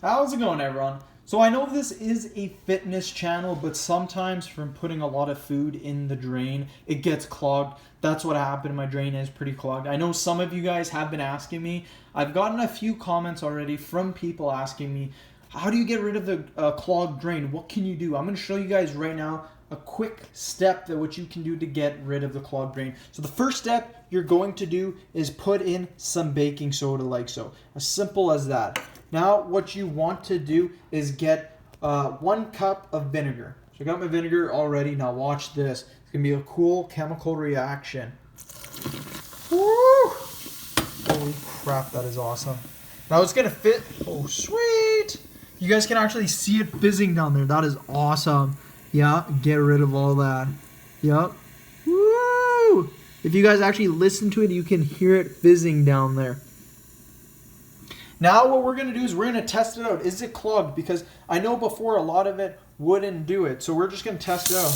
How's it going, everyone? So I know this is a fitness channel, but sometimes from putting a lot of food in the drain, it gets clogged. That's what happened. My drain is pretty clogged. I know some of you guys have been asking me. I've gotten a few comments already from people asking me, how do you get rid of the clogged drain? What can you do? I'm going to show you guys right now a quick step that what you can do to get rid of the clogged drain. So the first step you're going to do is put in some baking soda like so. As simple as that. Now what you want to do is get 1 cup of vinegar. So I got my vinegar already. Now watch this. It's going to be a cool chemical reaction. Woo! Holy crap, that is awesome. Now it's going to fit. Oh, sweet. You guys can actually see it fizzing down there. That is awesome. Yeah, get rid of all that. Yep. Woo! If you guys actually listen to it, you can hear it fizzing down there. Now what we're going to do is we're going to test it out. Is it clogged? Because I know before a lot of it wouldn't do it. So we're just going to test it out.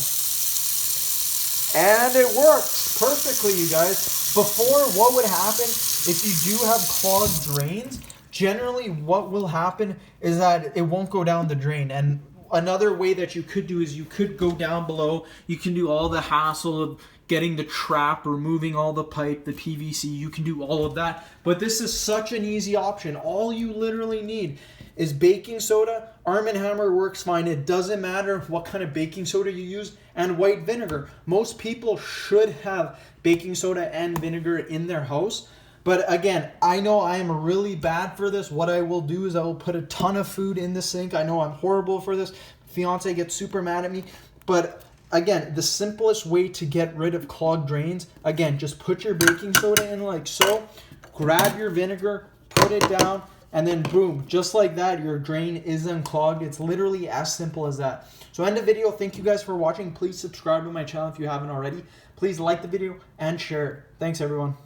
And it works perfectly, you guys. Before, what would happen if you do have clogged drains? Generally, what will happen is that it won't go down the drain. And another way that you could do is you could go down below. You can do all the hassle of getting the trap, removing all the pipe, the PVC. You can do all of that. But this is such an easy option. All you literally need is baking soda. Arm & Hammer works fine. It doesn't matter what kind of baking soda you use, and white vinegar. Most people should have baking soda and vinegar in their house. But again, I know I am really bad for this. What I will do is I will put a ton of food in the sink. I know I'm horrible for this. Fiance gets super mad at me. But again, the simplest way to get rid of clogged drains, again, just put your baking soda in like so. Grab your vinegar, put it down, and then boom, just like that, your drain is unclogged. It's literally as simple as that. So end the video. Thank you guys for watching. Please subscribe to my channel if you haven't already. Please like the video and share it. Thanks, everyone.